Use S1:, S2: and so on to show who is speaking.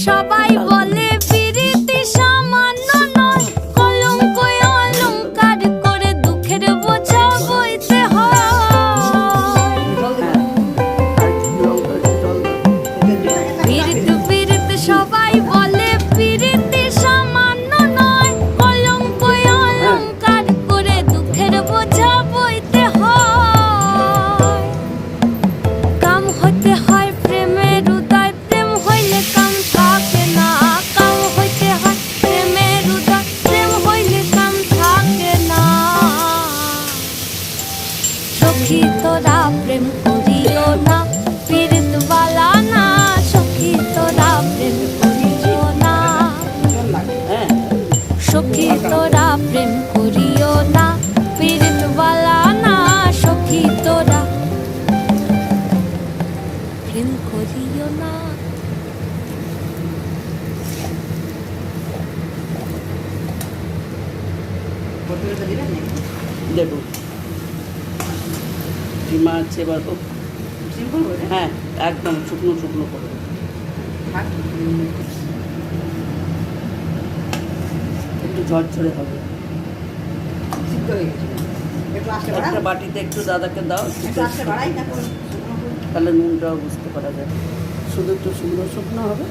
S1: সবাই বলে পিরিতি সামান্য নয়, কলঙ্ক অলংকার করে দুঃখের বোঝা বইতে হয়। পিরিত পিরিত সবাই বলে পিরিতি সামান্য নয়, কলঙ্ক অলংকার করে দুঃখের বোঝা বইতে হয়। কাম হতে হয় প্রেমের উদয়, প্রেম হইলে কাম থাকে না। কাম হইতে হয় প্রেমের উদয়, প্রেম হইলে কাম থাকে না। সখী তোরা প্রেম করিও না, পীড়িত বালা না। সখী তোরা প্রেম করিও না, সখী তোরা প্রেম করিও না, পীড়িত বালা না। সখী তোরা প্রেম করিও না।
S2: দেখুন ডিমা আছে এবার হ্যাঁ একদম শুকনো শুকনো করে একটু ঝরঝরে হবে। একটা বাটিতে একটু দাদাকে দাও, তাহলে নুনটাও বুঝতে পারা যায়। শুধু একটু শুকনো শুকনো হবে।